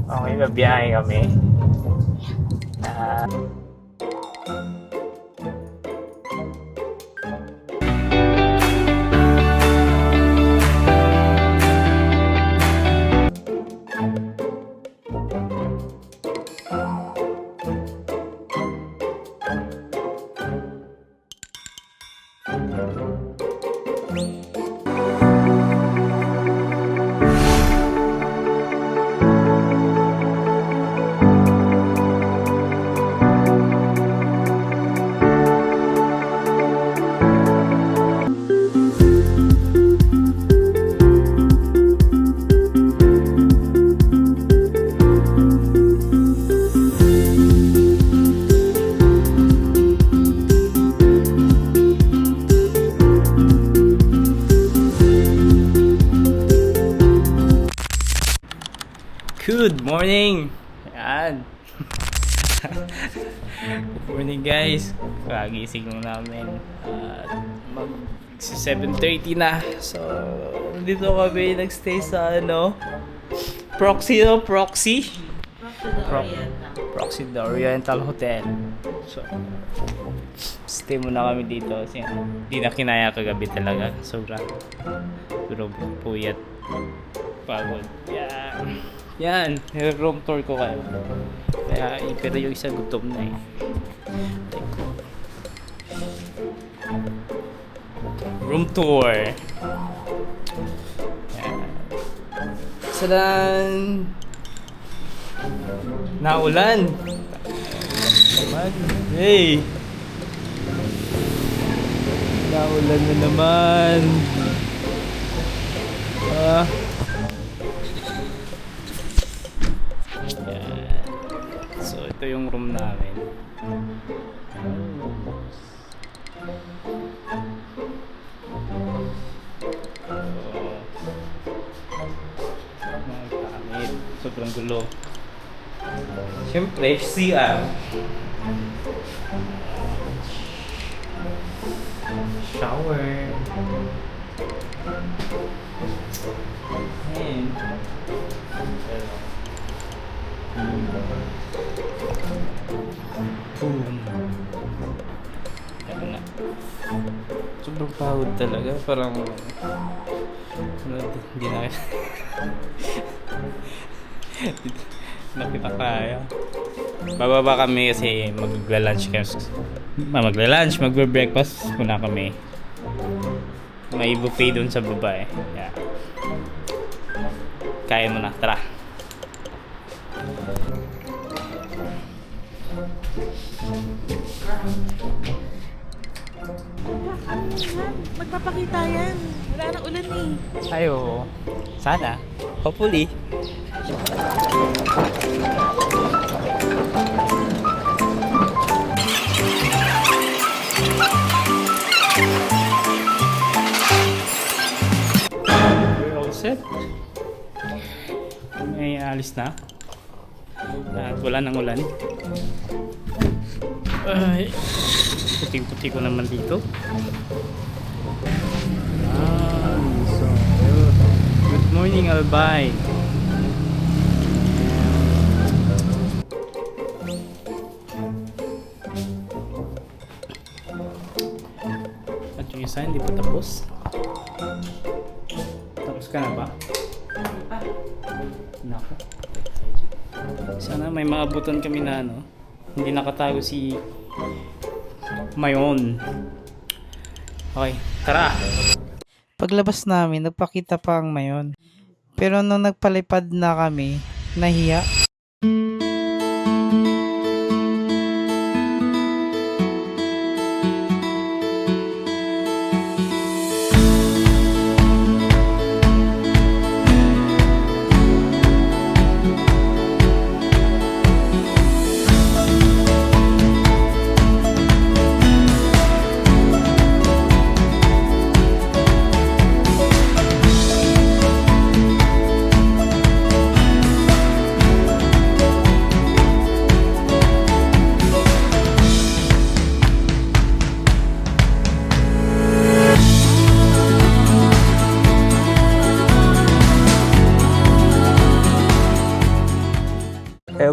Okay, babiyahe kami. Ah, Good morning! Ayan. Good morning guys. Kagising lang namin. Mag 7:30 na. So, dito kami nagstay sa Proxy Proxy the Oriental Hotel. So, stay muna kami dito kasi hindi na kinaya kagabi talaga. Sobrang puyat. Pagod. Yan, room tour ko kayo. Kaya pero yung isa gutom na eh. Room tour. Yan. Sadan. Naulan. Hey. Naulan na naman. So ito yung room namin. Gamit. Sobrang gulo. Siyempre, CR. Shower. And boom. Ayan na. Sobrang pagod talaga. Parang hindi na nakita kaya. Bababa kami kasi magla-lunch magbe-breakfast muna kami. May buffet doon sa baba eh. Yeah. Kaya mo na, tara. Magpapakita yan. Wala nang ulan eh. Ayo. Sana. Hopefully. We're all set. May alis na. At wala nang ulan. Ay, puting-puti ko naman dito. So good morning, Albay. At yung isa hindi pa tapos. Tapos ka na ba? Nako. Sana may maabutan kami na hindi nakatago si Mayon. Okay, tara. Paglabas namin, nagpakita pa ang Mayon. Pero nung nagpalipad na kami, nahiya.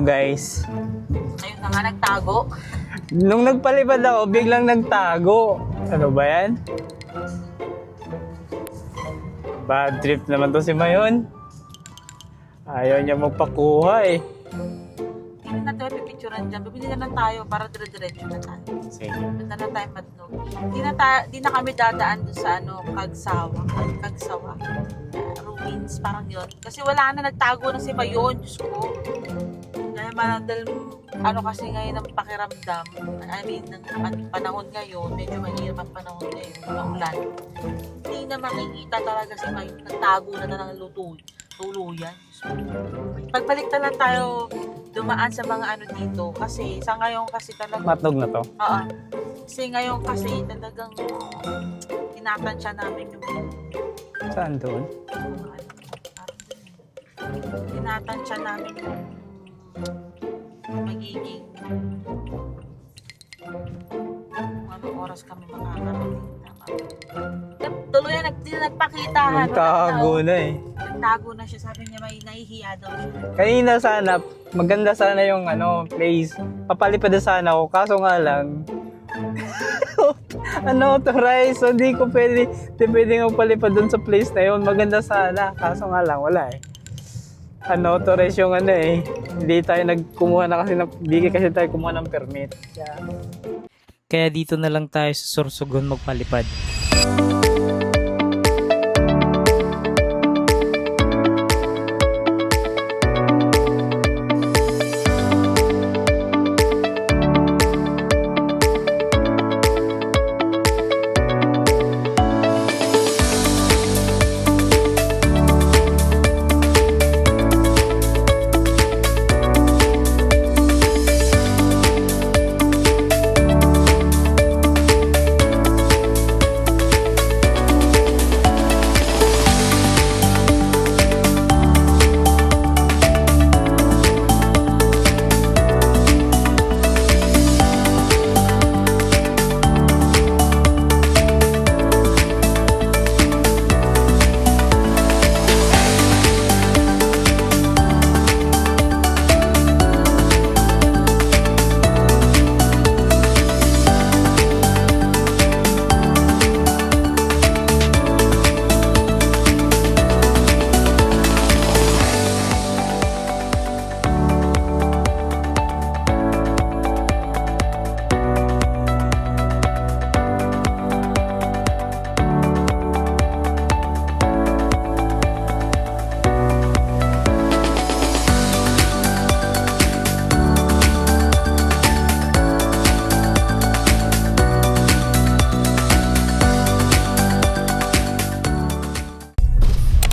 Ito guys. Ayun na nga, nagtago. Nung nagpalipad ako, biglang nagtago. Ano ba yan? Bad trip naman to si Mayon. Ayaw niya magpakuha eh. Hindi na tayo pipicturean dyan. Bibili na lang tayo para dire-diretso na tayo. Sige. Punta na tayo Madlog. Di na kami dadaan doon sa Kagsawa. Ruins, parang yun. Kasi wala na, nagtago na si Mayon. Diyos ko. Dahil kasi ngayon ang pakiramdam, ng panahon ngayon, medyo mahirap ang panahon ngayon, maulan. Hindi na makikita talaga si Mayon, nagtago na ng tuluyan. Pagbalik na lang tayo dumaan sa mga ano dito, kasi sa ngayon kasi talaga, Matnog na to. oo, kasi ngayon kasi talagang tinatansya namin yung Saan doon? tinatansya namin yung magiging anong oras kami makakarating. Tuloy na nagpakita. Nagtago na eh. Nagtago na siya. Sabi niya may nahihiya daw siya. Kanina sana, maganda sana yung place. Papalipad na sana ako, kaso nga lang, unauthorized, so di pwede nga palipad dun sa place na yun. Maganda sana, kaso nga lang, wala eh. Unauthorized yung hindi tayo nagkumuha na hindi kasi tayo kumuha ng permit. Kaya dito na lang tayo sa Sorsogon magpalipad.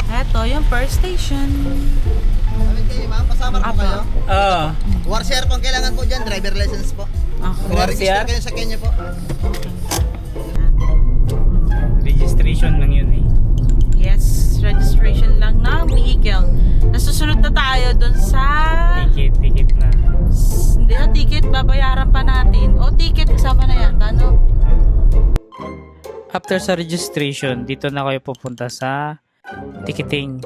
Eto, yung first station. Okay, ma'am, kasama po Apa. kayo. Oo. Warshare po ang kailangan po dyan, driver license po. Warshare? Register kayo sa Kenya po. Registration lang yun eh. Yes, registration lang ng vehicle. Nasusunod na tayo dun sa... Ticket na. Hindi na ticket, babayaran pa natin. O ticket, kasama na yan. Ano? After sa registration, dito na kayo pupunta sa ticketing.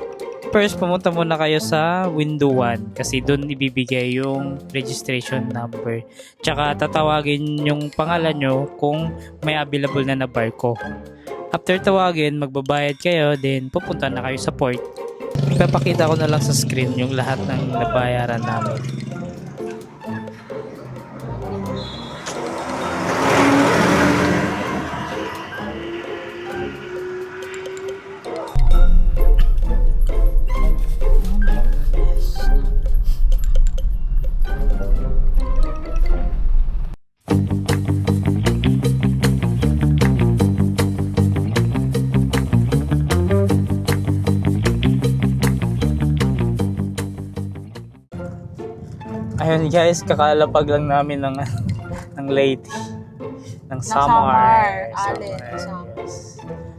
First, pumunta muna kayo sa window 1 kasi doon ibibigay yung registration number. Tsaka tatawagin yung pangalan nyo kung may available na barko. After tawagin, magbabayad kayo, then pupunta na kayo sa port. Ipapakita ko na lang sa screen yung lahat ng nabayaran namin. Ayun guys, kakalapag lang namin ng Leyte. Ng Samar. Alin. Samar.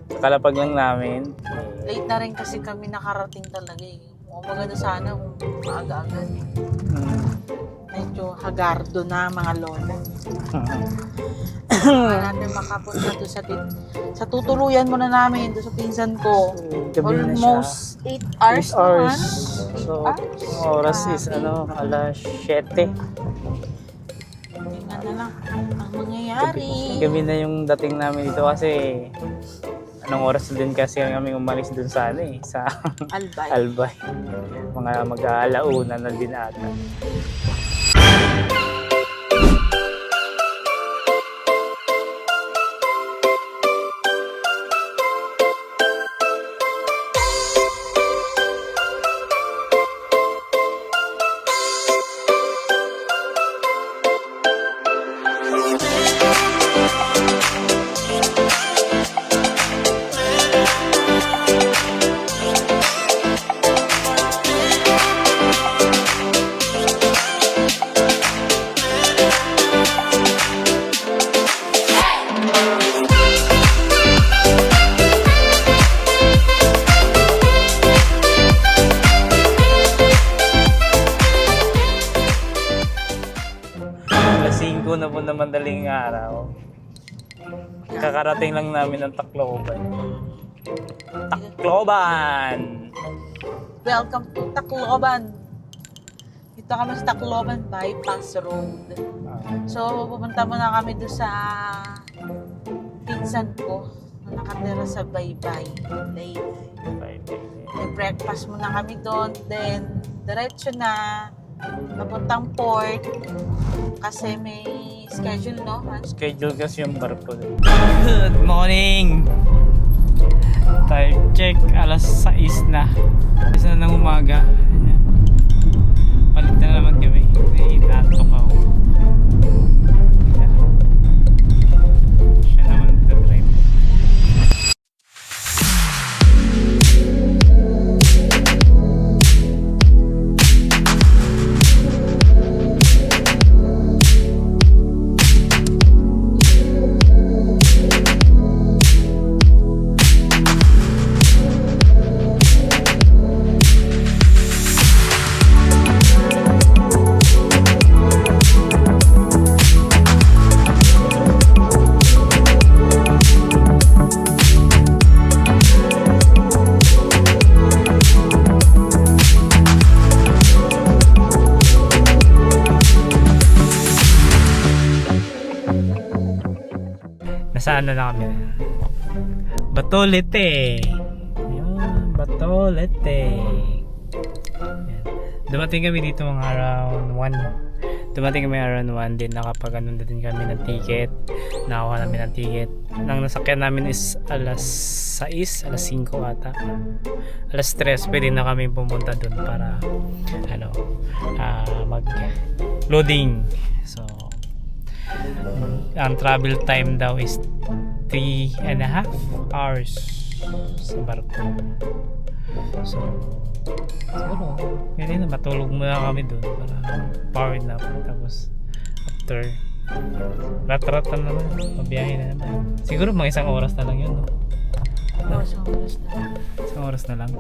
Kakalapag lang namin. Late na rin kasi kami nakarating talaga eh. O maganda sana kung maaga-agad. medyo hagardo na mga lola. Kaya natin makapunta doon sa tutuluyan muna namin doon sa pinsan ko. Gabi na siya. Almost 8 hours 8 hours. naman. So, 8 hours. ang oras is alas 7. Tingnan na lang ang mangyayari. Gabi na yung dating namin dito kasi anong oras din kasi kami umalis dun sa sa Albay. Albay. Mga mag-aalauna na din ata. Alas 5 na po na madaling araw. Kakarating lang namin ng Tacloban. Tacloban! Welcome to Tacloban. Dito kami sa Tacloban Bypass Road. So, pupunta muna kami doon sa pinsan ko na nakatira sa Baybay. May breakfast muna kami doon. Then, diretso na papuntang port kasi may schedule, no? Schedule kasi yung barko. Good morning! Time check, alas 6 na. Alas na ng umaga. Palit na naman kami. Inatok ako. Siya naman nagdadrive. Nasaan na kami? Batolete. Ayun, Batolete. Ayan. Dumating kami dito mga around 1. Dumating kami around 1 din. Nakapag-ano na din kami ng ticket. Nakakuha namin ng ticket. Nang nasakyan namin is alas 6, alas 5 ata. Alas 3 pwede na kami pumunta dun para mag-loading. So, ang travel time daw is 3.5 hours sa barko. So, siguro, pwede na matulog muna kami doon para powered na. Tapos, after, rat-rat na naman, mabiyahe na naman. Siguro mga 1 oras na lang yun, no? Isang oras na. 1 oras na lang.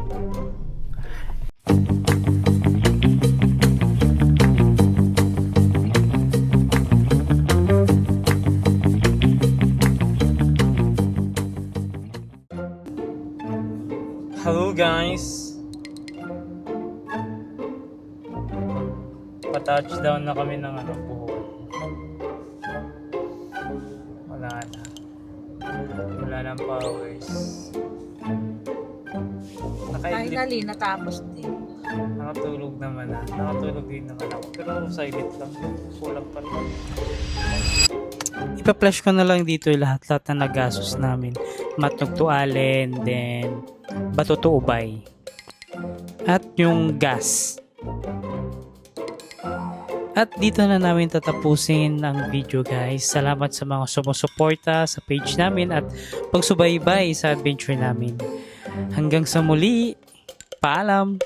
Hello guys! Pa-touchdown na kami ng Bohol. Wala na. Wala ng powers. Finally, natapos din. Nakatulog naman na. Nakatulog din naman ako. Pero silent lang. Kulang pa rin. Ipa-flash ko na lang dito yung lahat-lahat na nagasos namin. Matnog to Allen, then Bato to Ubay. At yung gas. At dito na namin tatapusin ang video guys. Salamat sa mga sumusuporta sa page namin at pagsubaybay sa adventure namin. Hanggang sa muli. Paalam!